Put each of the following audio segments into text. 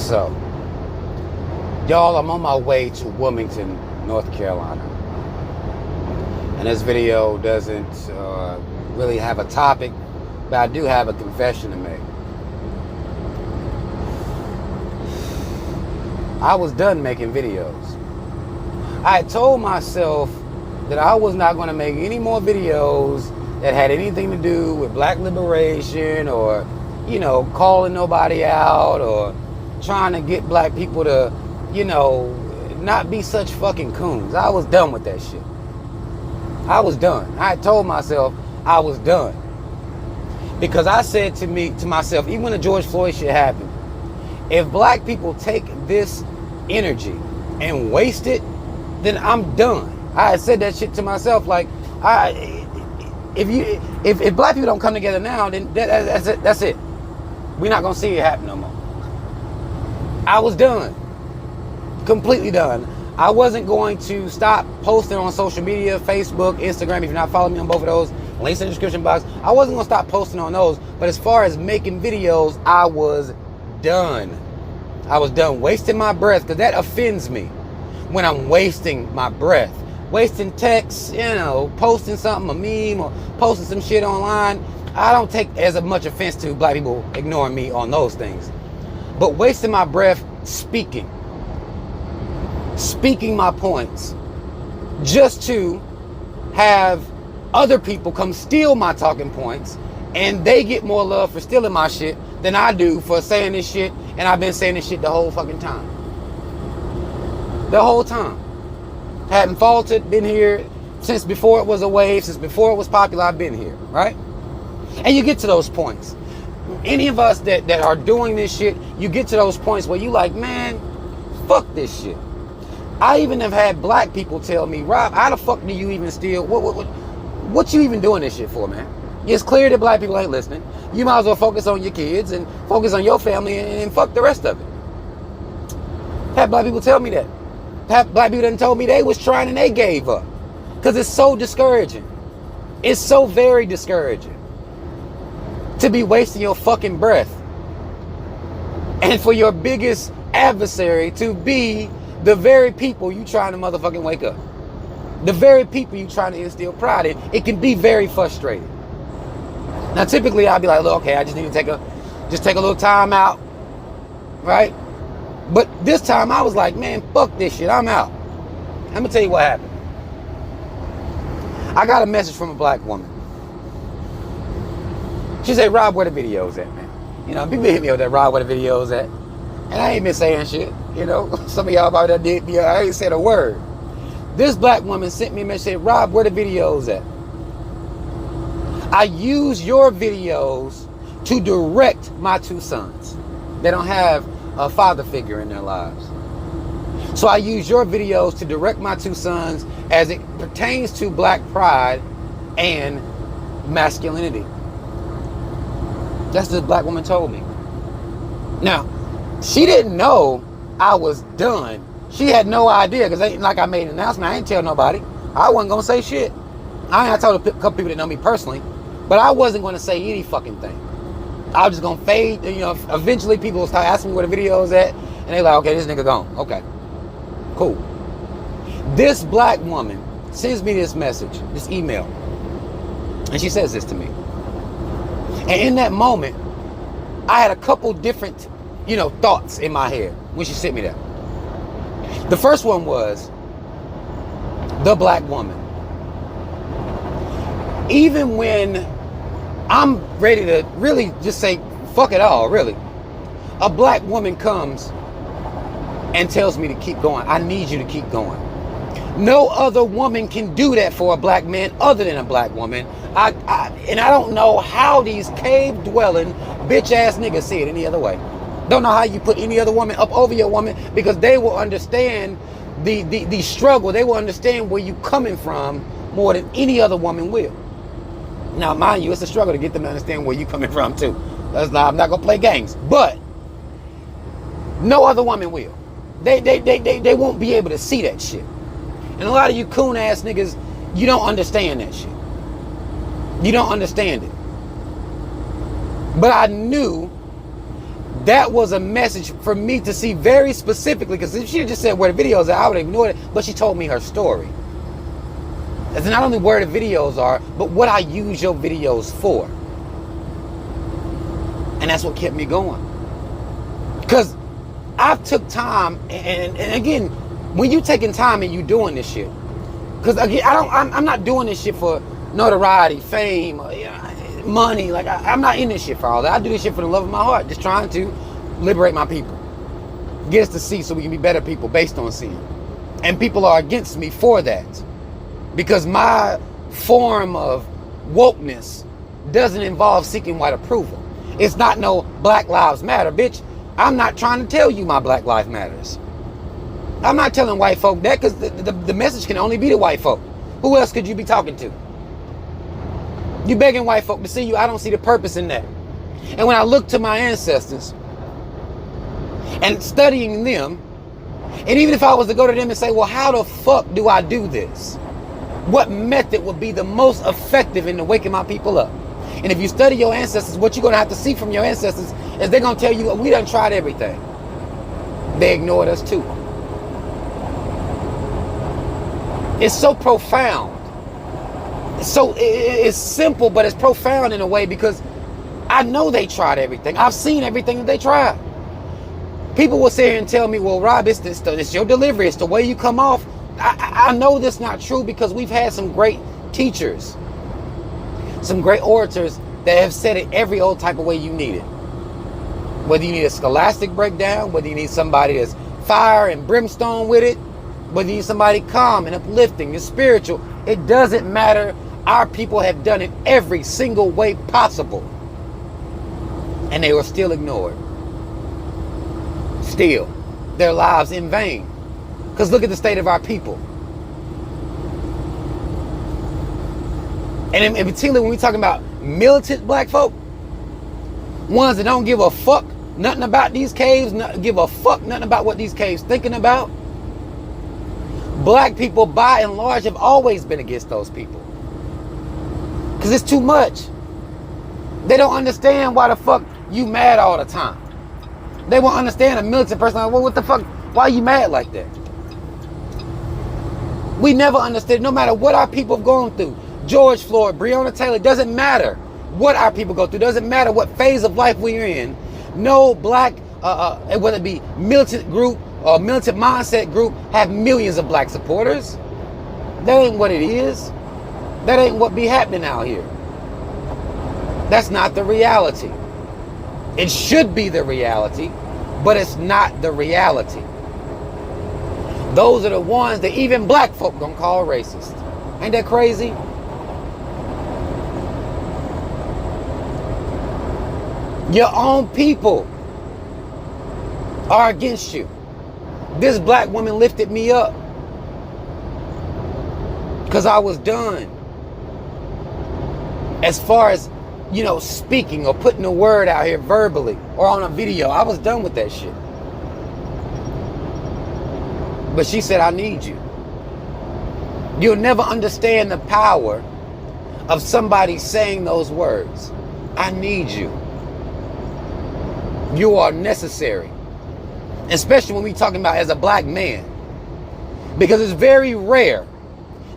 So, y'all, I'm on my way to Wilmington, North Carolina. And this video doesn't really have a topic, but I do have a confession to make. I was done making videos. I told myself that I was not going to make any more videos that had anything to do with black liberation or, you know, calling nobody out or trying to get black people to, you know, not be such fucking coons. I was done with that shit. I was done. I told myself I was done. Because I said to myself, even when the George Floyd shit happened, if black people take this energy and waste it, then I'm done. I had said that shit to myself, like, if black people don't come together now, then that's it. We're not gonna see it happen no more. I was done. Completely done. I wasn't going to stop posting on social media, Facebook, Instagram. If you're not following me on both of those, links in the description box. I wasn't going to stop posting on those. But as far as making videos, I was done. I was done wasting my breath, because that offends me when I'm wasting my breath. Wasting text, you know, posting something, a meme, or posting some shit online. I don't take as much offense to black people ignoring me on those things. But wasting my breath speaking my points just to have other people come steal my talking points, and they get more love for stealing my shit than I do for saying this shit, and I've been saying this shit the whole fucking time. The whole time. Hadn't faltered, been here since before it was a wave, since before it was popular, I've been here, right? And you get to those points. Any of us that are doing this shit, you get to those points where you like, man, fuck this shit. I even have had black people tell me, Rob, how the fuck do you even steal? What you even doing this shit for, man? It's clear that black people ain't listening. You might as well focus on your kids and focus on your family and fuck the rest of it. Had black people tell me that. Had black people done told me they was trying and they gave up. Because it's so discouraging. It's so very discouraging to be wasting your fucking breath. And for your biggest adversary to be the very people you trying to motherfucking wake up. The very people you trying to instill pride in. It can be very frustrating. Now, typically, I'll be like, look, okay, I just need to take a little time out, right? But this time, I was like, man, fuck this shit. I'm out. I'm gonna tell you what happened. I got a message from a black woman. She said, Rob, where the videos at, man? You know, people hit me with that, Rob, where the videos at? And I ain't been saying shit, you know. Some of y'all probably done did me. I ain't said a word. This black woman sent me a message, said, Rob, where the videos at? I use your videos to direct my two sons. They don't have a father figure in their lives. So I use your videos to direct my two sons as it pertains to black pride and masculinity. That's what this black woman told me. Now, she didn't know I was done. She had no idea, because ain't like I made an announcement. I ain't tell nobody. I wasn't going to say shit. I told a couple people that know me personally, but I wasn't going to say any fucking thing. I was just going to fade. You know, eventually people will start asking me where the video is at, and they're like, okay, this nigga gone. Okay, cool. This black woman sends me this message, this email, and she says this to me. And in that moment, I had a couple different, you know, thoughts in my head when she sent me that. The first one was the black woman. Even when I'm ready to really just say, fuck it all, really, a black woman comes and tells me to keep going. I need you to keep going. No other woman can do that for a black man other than a black woman. And I don't know how these cave-dwelling, bitch-ass niggas see it any other way. Don't know how you put any other woman up over your woman, because they will understand the struggle. They will understand where you coming from more than any other woman will. Now, mind you, it's a struggle to get them to understand where you coming from too. I'm not gonna play games, but no other woman will. They won't be able to see that shit. And a lot of you coon ass niggas, you don't understand that shit. You don't understand it. But I knew That was a message for me to see very specifically, because if she had just said where the videos are, I would have ignored it, but she told me her story. It's not only where the videos are, but what I use your videos for. And that's what kept me going. Because I took time, and again, when you taking time and you doing this shit, because again, I'm not doing this shit for notoriety, fame, money. Like I'm not in this shit for all that. I do this shit for the love of my heart, just trying to liberate my people, get us to see so we can be better people based on seeing. And people are against me for that, because my form of wokeness doesn't involve seeking white approval. It's not no Black Lives Matter, bitch. I'm not trying to tell you my Black Lives Matters. I'm not telling white folk that, because the message can only be to white folk. Who else could you be talking to? You begging white folk to see you. I don't see the purpose in that. And when I look to my ancestors and studying them, and even if I was to go to them and say, well, how the fuck do I do this? What method would be the most effective in waking my people up? And if you study your ancestors, what you're going to have to see from your ancestors is they're going to tell you, we done tried everything. They ignored us too. It's so profound. So it's simple, but it's profound in a way, because I know they tried everything. I've seen everything that they tried. People will sit here and tell me, well, Rob, it's your delivery. It's the way you come off. I know that's not true, because we've had some great teachers, some great orators that have said it every old type of way you need it. Whether you need a scholastic breakdown, whether you need somebody that's fire and brimstone with it, whether you need somebody calm and uplifting and spiritual, it doesn't matter. Our people have done it every single way possible. And they were still ignored. Still. Their lives in vain. Because look at the state of our people. And in particular, when we're talking about militant black folk, ones that don't give a fuck nothing about these caves, give a fuck nothing about what these caves thinking about. Black people, by and large, have always been against those people. Because it's too much. They don't understand why the fuck you mad all the time. They won't understand a militant person like, well, what the fuck? Why are you mad like that? We never understood, no matter what our people have gone through. George Floyd, Breonna Taylor, doesn't matter what our people go through. Doesn't matter what phase of life we're in. No black, whether it be militant group or militant mindset group, have millions of black supporters. That ain't what it is. That ain't what be happening out here. That's not the reality. It should be the reality, but it's not the reality. Those are the ones that even black folk gonna call racist. Ain't that crazy? Your own people are against you. This black woman lifted me up because I was done. As far as, speaking or putting a word out here verbally or on a video, I was done with that shit. But she said, I need you. You'll never understand the power of somebody saying those words. I need you. You are necessary. Especially when we're talking about as a black man. Because it's very rare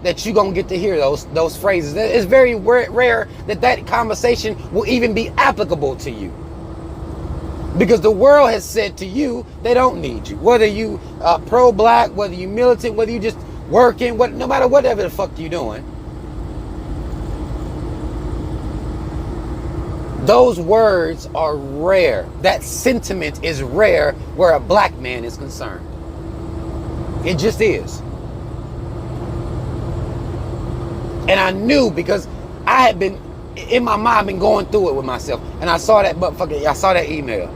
that you're going to get to hear those phrases. It's very rare that conversation will even be applicable to you. Because the world has said to you, they don't need you. Whether you pro-black, whether you militant, whether you just working, no matter whatever the fuck you're doing. Those words are rare. That sentiment is rare where a black man is concerned. It just is. And I knew, because I had been, in my mind, been going through it with myself. And I saw that email.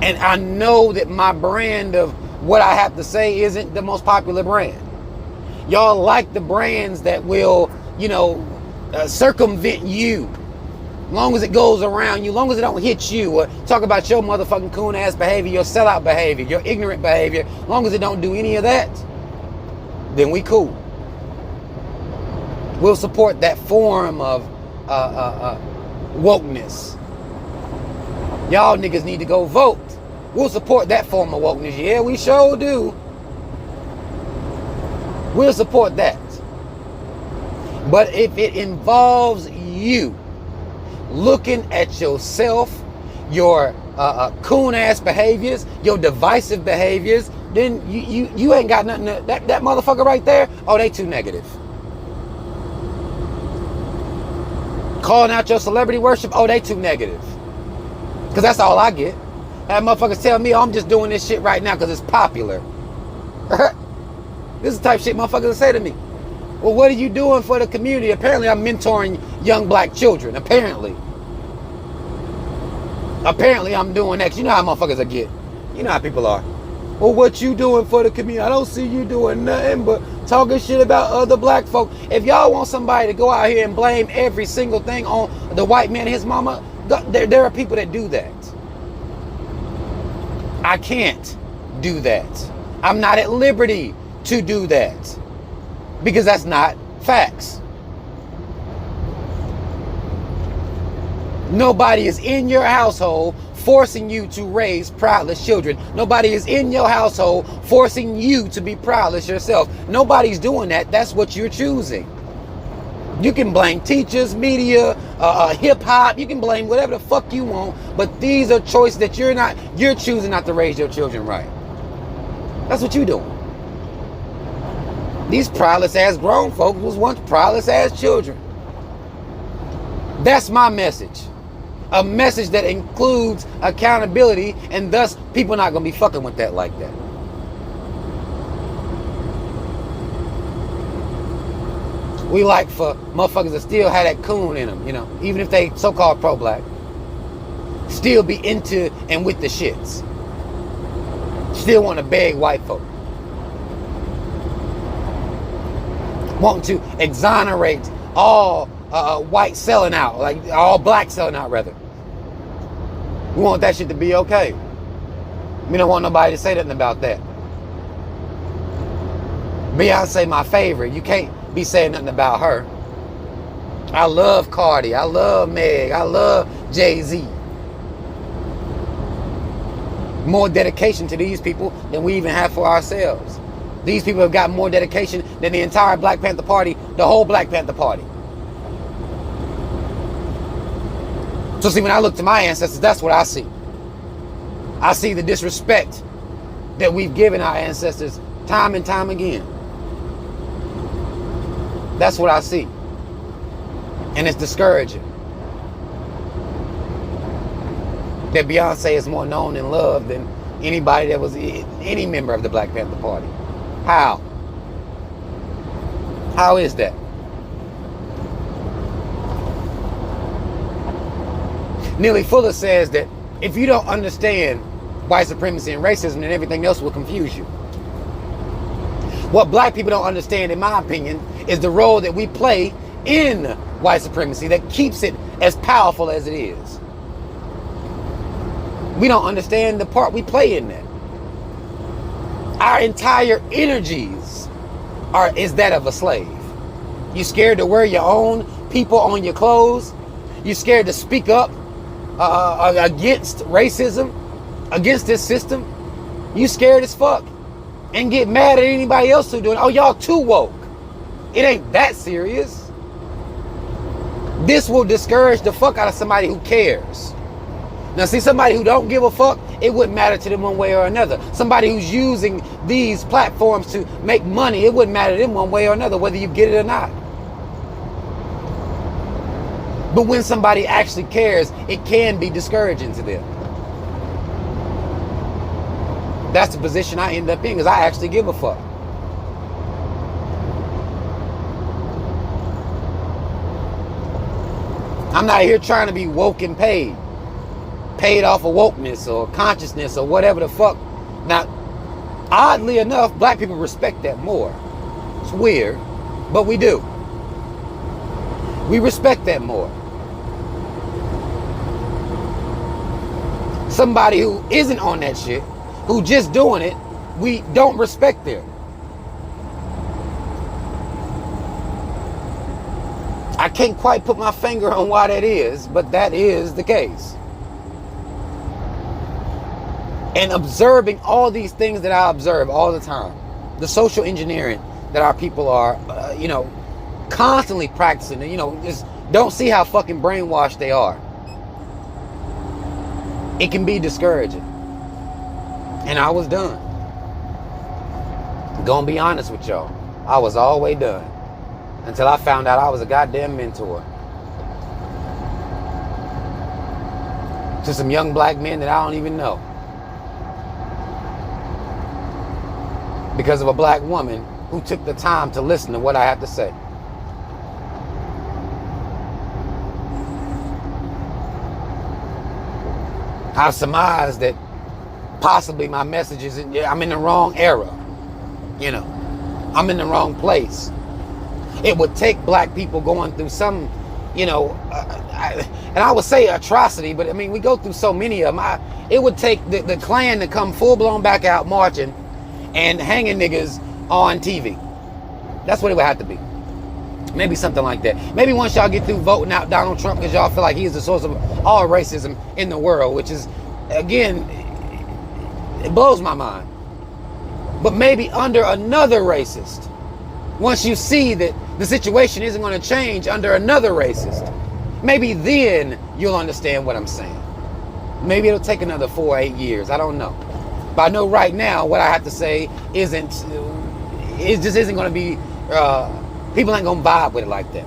And I know that my brand of what I have to say isn't the most popular brand. Y'all like the brands that will, circumvent you. Long as it goes around you, long as it don't hit you or talk about your motherfucking coon ass behavior, your sellout behavior, your ignorant behavior, long as it don't do any of that, then we cool. We'll support that form of wokeness. Y'all niggas need to go vote. We'll support that form of wokeness. Yeah, we sure do. We'll support that. But if it involves you looking at yourself, your coon-ass behaviors, your divisive behaviors, then you ain't got nothing to, that motherfucker right there, oh, they too negative. Calling out your celebrity worship, oh, they too negative. Because that's all I get. That motherfuckers tell me, oh, I'm just doing this shit right now because it's popular. This is the type of shit motherfuckers say to me. Well, what are you doing for the community? Apparently, I'm mentoring young black children. Apparently, I'm doing that. You know how motherfuckers are get. You know how people are. Well, what you doing for the community? I don't see you doing nothing but talking shit about other black folk. If y'all want somebody to go out here and blame every single thing on the white man and his mama, there are people that do that. I can't do that. I'm not at liberty to do that because that's not facts. Nobody is in your household forcing you to raise proudless children. Nobody is in your household forcing you to be proudless yourself. Nobody's doing that. That's what you're choosing. You can blame teachers, media, hip-hop. You can blame whatever the fuck you want. But these are choices that you're choosing not to raise your children right. That's what you're doing. These proudless ass grown folks was once proudless ass children. That's my message. A message that includes accountability, and thus people not gonna be fucking with that like that. We like for motherfuckers to still have that coon in them, you know, even if they so-called pro-black, still be into and with the shits. Still want to beg white folk. Wanting to exonerate all white selling out, like all black selling out rather. We want that shit to be okay. We don't want nobody to say nothing about that. Beyonce my favorite. You can't be saying nothing about her. I love Cardi. I love Meg. I love Jay-Z. More dedication to these people than we even have for ourselves. These people have got more dedication than the entire Black Panther Party, the whole Black Panther Party. So see, when I look to my ancestors, that's what I see. I see the disrespect that we've given our ancestors time and time again. That's what I see. And it's discouraging. That Beyonce is more known and loved than anybody that was any member of the Black Panther Party. How? How is that? Neely Fuller says that if you don't understand white supremacy and racism, then everything else will confuse you. What black people don't understand, in my opinion, is the role that we play in white supremacy that keeps it as powerful as it is. We don't understand the part we play in that. Our entire energies is that of a slave. You scared to wear your own people on your clothes? You scared to speak up against racism, against this system? You scared as fuck and get mad at anybody else who doing it. Oh, y'all too woke. It ain't that serious. This will discourage the fuck out of somebody who cares. Now see, somebody who don't give a fuck, it wouldn't matter to them one way or another. Somebody who's using these platforms to make money, it wouldn't matter to them one way or another, whether you get it or not. But when somebody actually cares, it can be discouraging to them. That's the position I end up in, because I actually give a fuck. I'm not here trying to be woke and paid. Paid off of wokeness or consciousness or whatever the fuck. Now, oddly enough, black people respect that more. It's weird, but we do. We respect that more. Somebody who isn't on that shit, who just doing it, we don't respect them. I can't quite put my finger on why that is, but that is the case. And observing all these things that I observe all the time, the social engineering that our people are, constantly practicing, just don't see how fucking brainwashed they are. It can be discouraging. And I was done. Gonna be honest with y'all. I was all the way done. Until I found out I was a goddamn mentor to some young black men that I don't even know. Because of a black woman who took the time to listen to what I had to say. I've surmised that possibly my message is, I'm in the wrong era. I'm in the wrong place. It would take black people going through some, and I would say atrocity, but I mean, we go through so many of them. It would take the Klan to come full blown back out marching and hanging niggas on TV. That's what it would have to be. Maybe something like that. Maybe once y'all get through voting out Donald Trump because y'all feel like he's the source of all racism in the world, which is, again, it blows my mind. But maybe under another racist, once you see that the situation isn't going to change under another racist, maybe then you'll understand what I'm saying. Maybe it'll take another 4 or 8 years. I don't know. But I know right now what I have to say isn't going to be, people ain't going to vibe with it like that.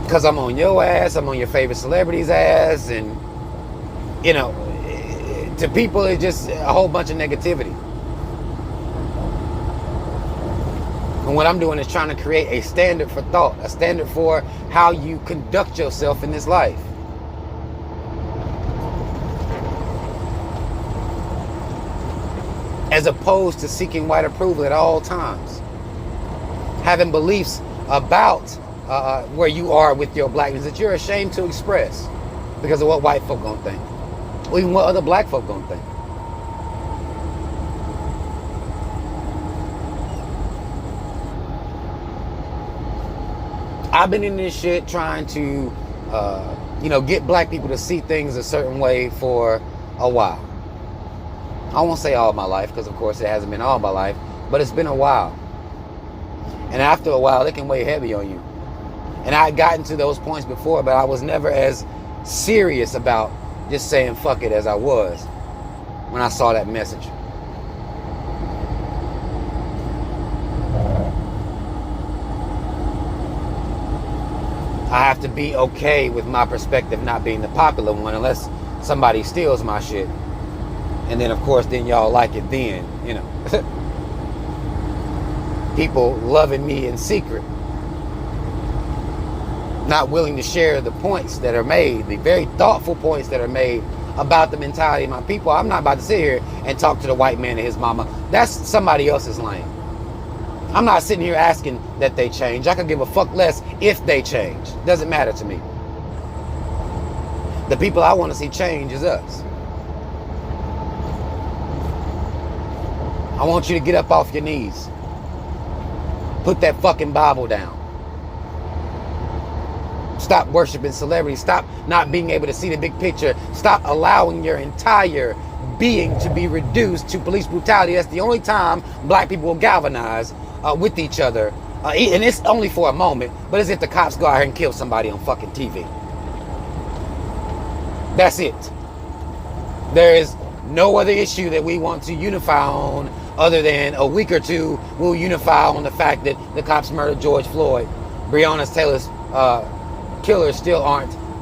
Because I'm on your ass, I'm on your favorite celebrity's ass, and, to people it's just a whole bunch of negativity. And what I'm doing is trying to create a standard for thought, a standard for how you conduct yourself in this life. As opposed to seeking white approval at all times. Having beliefs about where you are with your blackness that you're ashamed to express because of what white folk gonna think. Or even what other black folk gonna think. I've been in this shit trying to, get black people to see things a certain way for a while. I won't say all my life, because of course it hasn't been all my life, but it's been a while. And after a while, it can weigh heavy on you. And I had gotten to those points before, but I was never as serious about just saying fuck it as I was when I saw that message. I have to be okay with my perspective not being the popular one unless somebody steals my shit. And then, of course, then y'all like it then, People loving me in secret. Not willing to share the points that are made, the very thoughtful points that are made about the mentality of my people. I'm not about to sit here and talk to the white man and his mama. That's somebody else's lane. I'm not sitting here asking that they change. I could give a fuck less if they change. Doesn't matter to me. The people I want to see change is us. I want you to get up off your knees. Put that fucking Bible down. Stop worshiping celebrities. Stop not being able to see the big picture. Stop allowing your entire being to be reduced to police brutality. That's the only time black people will galvanize with each other. And it's only for a moment, but as if the cops go out here and kill somebody on fucking TV. That's it. There is no other issue that we want to unify on other than a week or two we'll unify on the fact that the cops murdered George Floyd. Breonna Taylor's killers still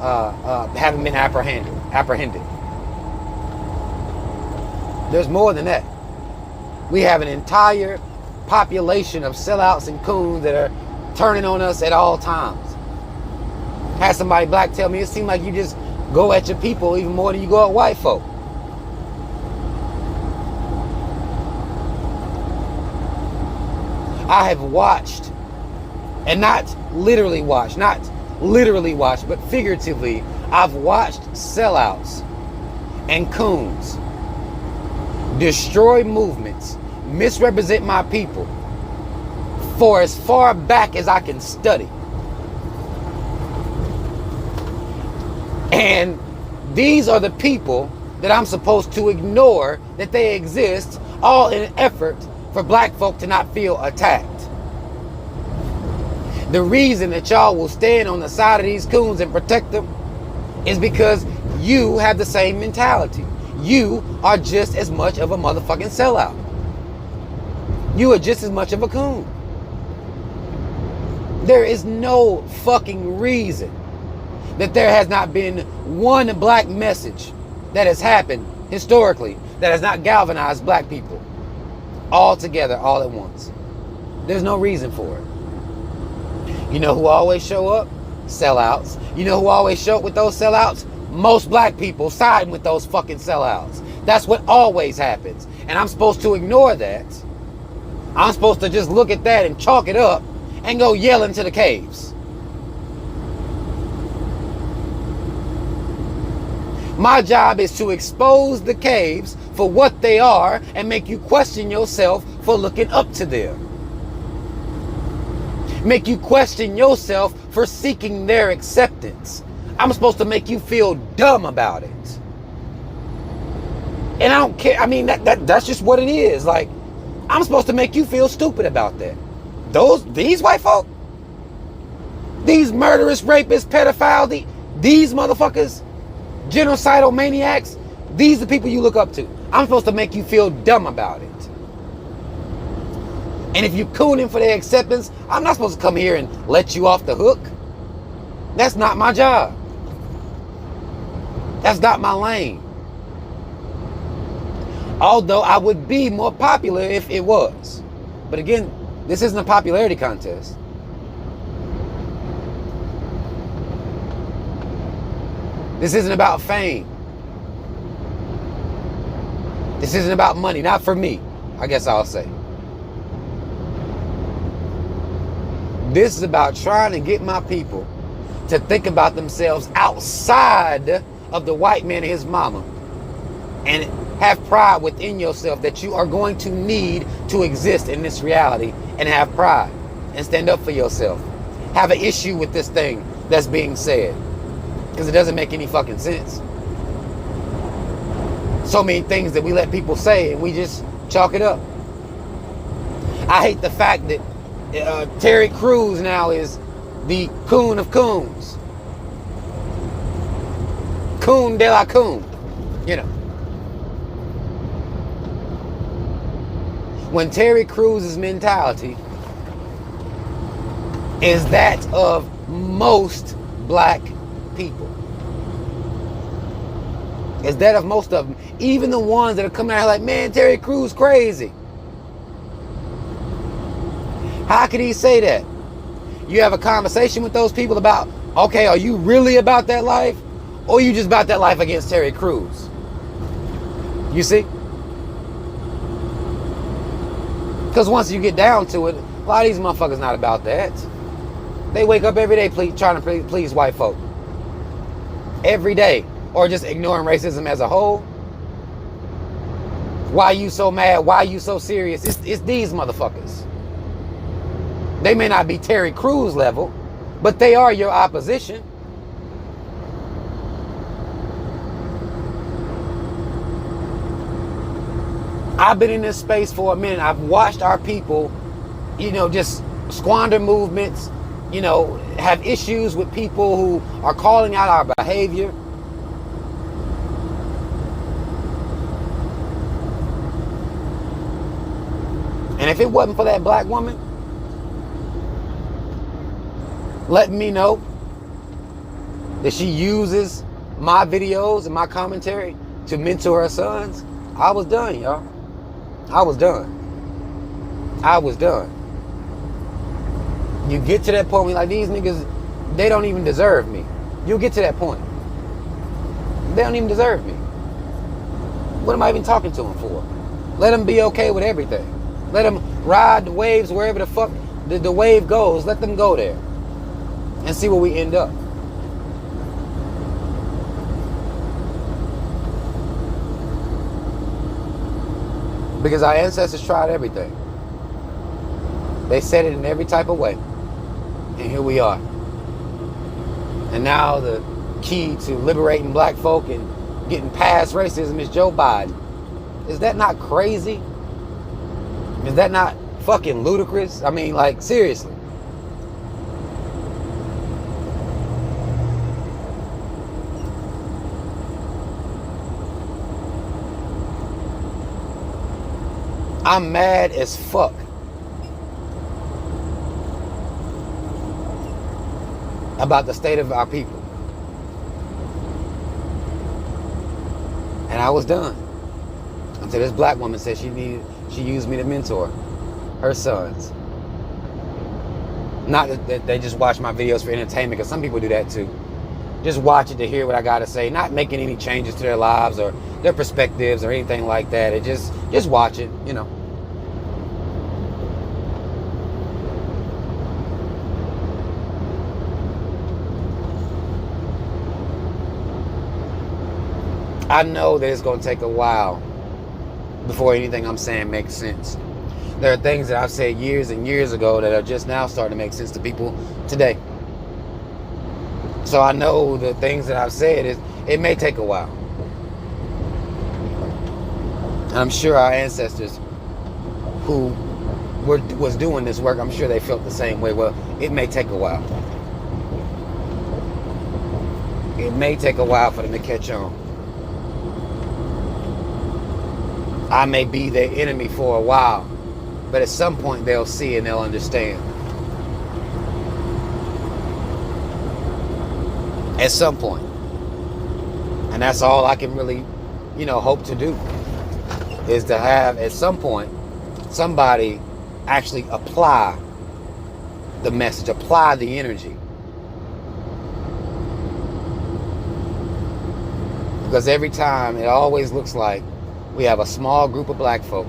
haven't been apprehended. There's more than that. We have an entire population of sellouts and coons that are turning on us at all times. Had somebody black tell me it seems like you just go at your people even more than you go at white folk. I have watched, and not literally watched, but figuratively, I've watched sellouts and coons destroy movements, misrepresent my people for as far back as I can study. And These are the people that I'm supposed to ignore that they exist, all in an effort for black folk to not feel attacked. The reason that y'all will stand on the side of these coons and protect them is because you have the same mentality. You are just as much of a motherfucking sellout. You are just as much of a coon. There is no fucking reason that there has not been one black message that has happened historically that has not galvanized black people all together, all at once. There's no reason for it. You know who always show up? Sellouts. You know who always show up with those sellouts? Most black people siding with those fucking sellouts. That's what always happens. And I'm supposed to ignore that. I'm supposed to just look at that and chalk it up and go yell into the caves. My job is to expose the caves for what they are and make you question yourself for looking up to them. Make you question yourself for seeking their acceptance. I'm supposed to make you feel dumb about it. And I don't care. I mean, that's just what it is. Like, I'm supposed to make you feel stupid about that. These white folk, these murderous, rapists, pedophiles, these motherfuckers, genocidal maniacs, these are the people you look up to. I'm supposed to make you feel dumb about it. And if you're cooning for their acceptance, I'm not supposed to come here and let you off the hook. That's not my job. That's not my lane. Although I would be more popular if it was. But again, this isn't a popularity contest. This isn't about fame. This isn't about money. Not for me, I guess I'll say. This is about trying to get my people to think about themselves outside of the white man and his mama. And have pride within yourself that you are going to need to exist in this reality, and have pride and stand up for yourself. Have an issue with this thing that's being said, because it doesn't make any fucking sense. So many things that we let people say and we just chalk it up. I hate the fact that Terry Crews now is the coon of coons. Coon de la coon, you know. When Terry Crews' mentality is that of most black people. Is that of most of them. Even the ones that are coming out here like, man, Terry Crews crazy. How could he say that? You have a conversation with those people about, okay, are you really about that life? Or are you just about that life against Terry Crews? You see? Because once you get down to it, a lot of these motherfuckers not about that. They wake up every day trying to please white folk. Every day. Or just ignoring racism as a whole. Why you so mad? Why you so serious? It's these motherfuckers. They may not be Terry Crews level, but they are your opposition. I've been in this space for a minute. I've watched our people, just squander movements, have issues with people who are calling out our behavior. And if it wasn't for that black woman letting me know that she uses my videos and my commentary to mentor her sons, I was done, y'all. I was done. You get to that point where like, these niggas, they don't even deserve me. You'll get to that point. They don't even deserve me. What am I even talking to them for? Let them be okay with everything. Let them ride the waves wherever the fuck the wave goes. Let them go there. And see where we end up. Because our ancestors tried everything. They said it in every type of way. And here we are. And now the key to liberating black folk and getting past racism is Joe Biden. Is that not crazy? Is that not fucking ludicrous? I mean, like, seriously. I'm mad as fuck about the state of our people. And I was done. Until this black woman said she used me to mentor her sons. Not that they just watch my videos for entertainment, because some people do that too. Just watch it to hear what I gotta say, not making any changes to their lives or their perspectives or anything like that. It just watch it, you know. I know that it's going to take a while before anything I'm saying makes sense. There are things that I've said years and years ago that are just now starting to make sense to people today. So I know the things that I've said, it may take a while. And I'm sure our ancestors who was doing this work, I'm sure they felt the same way. Well, it may take a while. It may take a while for them to catch on. I may be their enemy for a while, but at some point they'll see and they'll understand. At some point. And that's all I can really, hope to do, is to have at some point somebody actually apply the message, apply the energy. Because every time it always looks like we have a small group of black folk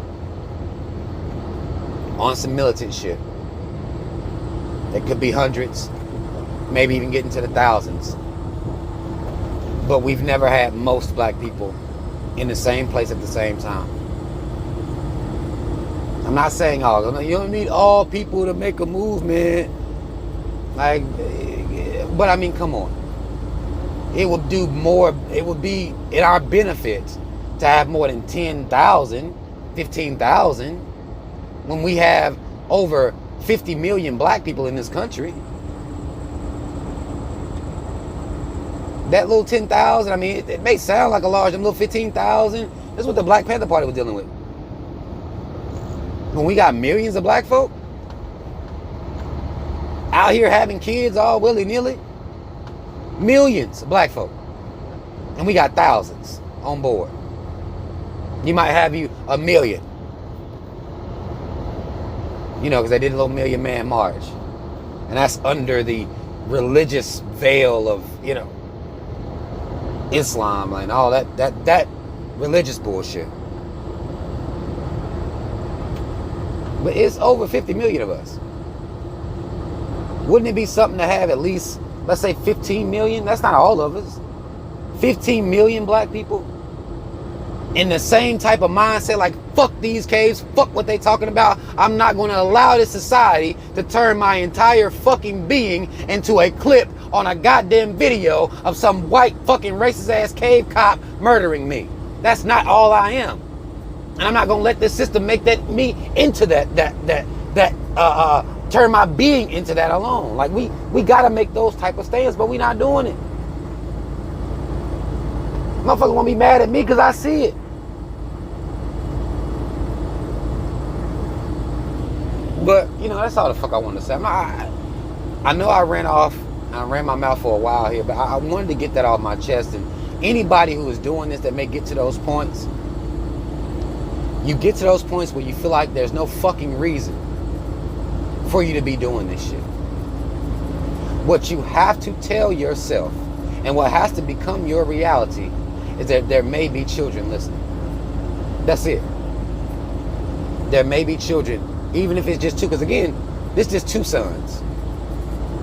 on some militant shit. It could be hundreds, maybe even getting to the thousands. But we've never had most black people in the same place at the same time. I'm not saying all. You don't need all people to make a movement. But I mean, come on. It would do more. It would be in our benefit to have more than 10,000, 15,000, when we have over 50 million black people in this country. That little 10,000, I mean, it may sound like a large, them little 15,000, that's what the Black Panther Party was dealing with. When we got millions of black folk out here having kids all willy-nilly, millions of black folk, and we got thousands on board. You might have you a million, because they did a little Million Man March, and that's under the religious veil of Islam and all that religious bullshit. But it's over 50 million of us. Wouldn't it be something to have at least, let's say 15 million? That's not all of us. 15 million black people in the same type of mindset, like, fuck these caves, fuck what they talking about. I'm not going to allow this society to turn my entire fucking being into a clip on a goddamn video of some white fucking racist ass cave cop murdering me. That's not all I am. And I'm not going to let this system make me into turn my being into that alone. Like, we got to make those type of stands, but we not doing it. Motherfuckers want to be mad at me because I see it. But, that's all the fuck I wanted to say. I know I ran my mouth for a while here, but I wanted to get that off my chest. And anybody who is doing this that may get to those points, you get to those points where you feel like there's no fucking reason for you to be doing this shit. What you have to tell yourself, and what has to become your reality, is that there may be children listening. That's it. There may be children, even if it's just two, because again, this is just two sons.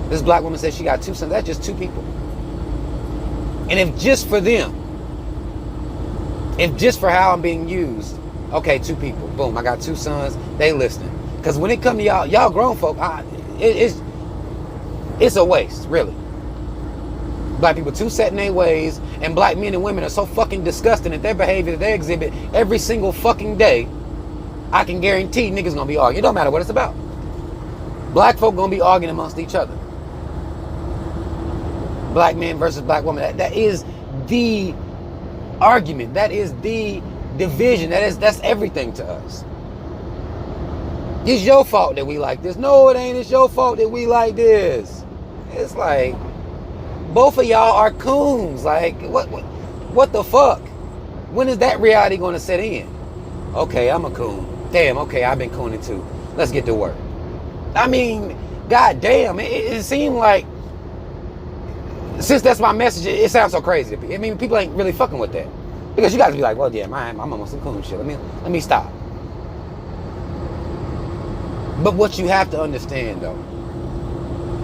This black woman says she got two sons. That's just two people. And if just for them, if just for how I'm being used, okay, two people, boom, I got two sons, they listening. Because when it come to y'all grown folk, it's a waste, really. Black people too set in their ways, and black men and women are so fucking disgusting at their behavior that they exhibit every single fucking day. I can guarantee niggas gonna be arguing. It don't matter what it's about. Black folk gonna be arguing amongst each other. Black men versus black women. That is the argument. That is the division. That's everything to us. It's your fault that we like this. No, it ain't. It's your fault that we like this. It's like both of y'all are coons. Like what the fuck? When is that reality going to set in? Okay, I'm a coon. Damn. Okay, I've been cooning too. Let's get to work. I mean, goddamn. It seemed like since that's my message, it sounds so crazy. I mean, people ain't really fucking with that because you guys be like, well, yeah, I'm almost some coon shit. Let me stop. But what you have to understand though,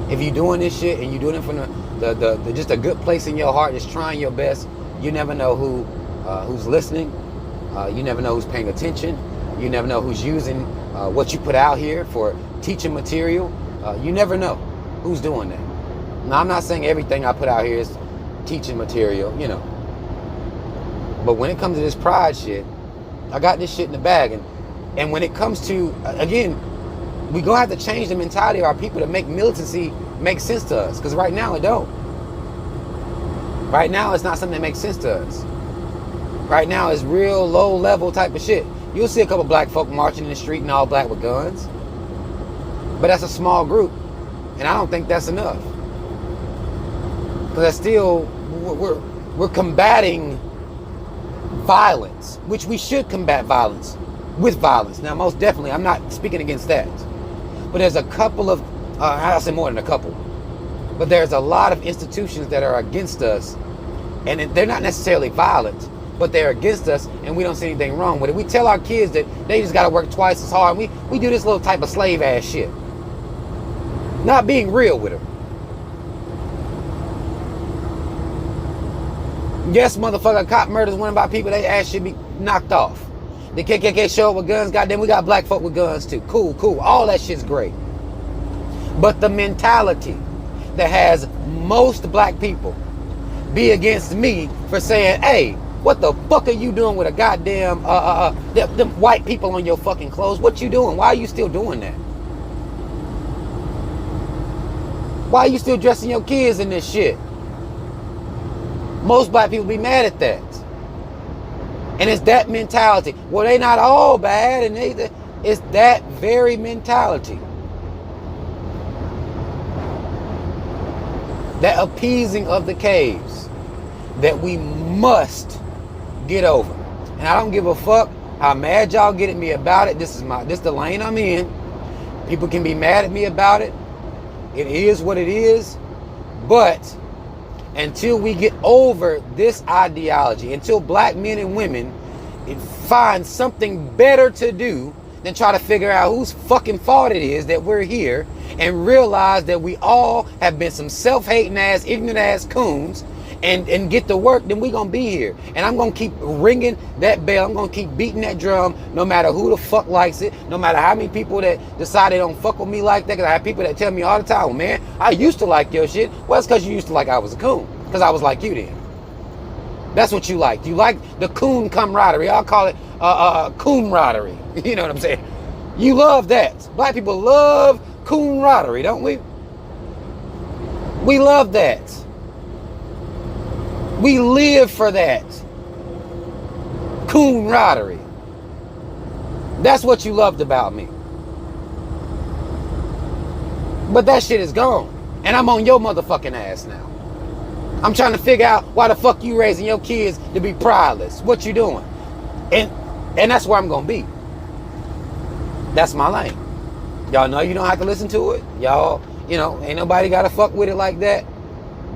if you're doing this shit and you're doing it from the just a good place in your heart, just trying your best, you never know who's listening. You never know who's paying attention. You never know who's using what you put out here for teaching material. You never know who's doing that. Now, I'm not saying everything I put out here is teaching material, you know. But when it comes to this pride shit, I got this shit in the bag. And when it comes to, again, we gonna have to change the mentality of our people to make militancy make sense to us. Because right now it don't. Right now it's not something that makes sense to us. Right now it's real low level type of shit. You'll see a couple black folk marching in the street and all black with guns. But that's a small group. And I don't think that's enough. Because that's still, we're combating violence, which we should combat violence with violence. Now, most definitely, I'm not speaking against that. But there's a couple of, I'll say more than a couple, but there's a lot of institutions that are against us, and they're not necessarily violent, but they're against us, and we don't see anything wrong with it. We tell our kids that they just got to work twice as hard. We do this little type of slave ass shit. Not being real with them. Yes, motherfucker, cop murders one by people, they ass should be knocked off. The KKK show up with guns, goddamn, we got black folk with guns too. Cool. All that shit's great. But the mentality that has most black people be against me for saying, hey, what the fuck are you doing with a goddamn, them white people on your fucking clothes? What you doing? Why are you still doing that? Why are you still dressing your kids in this shit? Most black people be mad at that. And it's that mentality. Well, they not all bad, and it's that very mentality. That appeasing of the caves that we must get over. And I don't give a fuck how mad y'all get at me about it. This the lane I'm in. People can be mad at me about it. It is what it is. But until we get over this ideology, until black men and women find something better to do than try to figure out whose fucking fault it is that we're here, and realize that we all have been some self-hating ass, ignorant ass coons, and get to work, then we gonna be here. And I'm gonna keep ringing that bell. I'm gonna keep beating that drum, no matter who the fuck likes it, no matter how many people that decide they don't fuck with me like that. Because I have people that tell me all the time, well, man, I used to like your shit. Well, it's because you used to like I was a coon. Because I was like you then. That's what you like. You like the coon camaraderie. I'll call it coonradery. You know what I'm saying? You love that. Black people love coonradery, don't we? We love that. We live for that. Coonradery. That's what you loved about me. But that shit is gone. And I'm on your motherfucking ass now. I'm trying to figure out why the fuck you raising your kids to be prideless. What you doing? And that's where I'm gonna be. That's my lane. Y'all know you don't have to listen to it. Y'all, ain't nobody gotta fuck with it like that.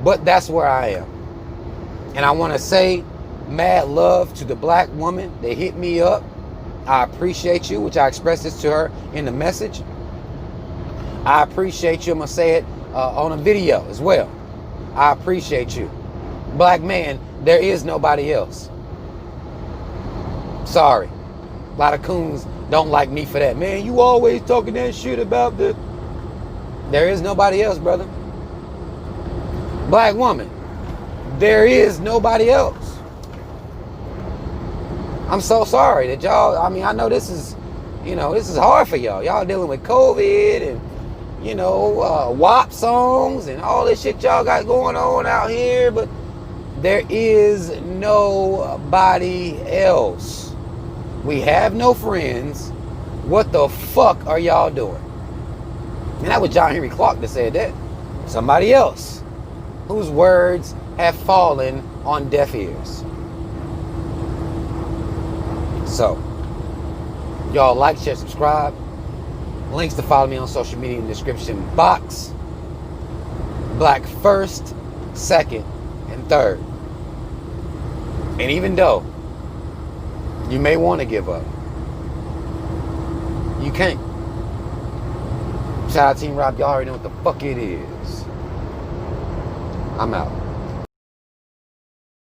But that's where I am. And I want to say mad love to the black woman that hit me up. I appreciate you, which I expressed this to her in the message. I appreciate you. I'm going to say it on a video as well. I appreciate you. Black man, there is nobody else. Sorry. A lot of coons don't like me for that. Man, you always talking that shit about the... There is nobody else, brother. Black woman, There is nobody else. I'm so sorry that y'all, I mean, I know this is, this is hard for y'all. Y'all dealing with COVID and, WAP songs and all this shit y'all got going on out here, but there is nobody else. We have no friends. What the fuck are y'all doing? And that was John Henry Clark that said that. Somebody else whose words have fallen on deaf ears. So, y'all like, share, subscribe. Links to follow me on social media in the description box. Black first, second, and third. And even though you may want to give up, you can't. Shout out Team Rob, y'all already know what the fuck it is. I'm out.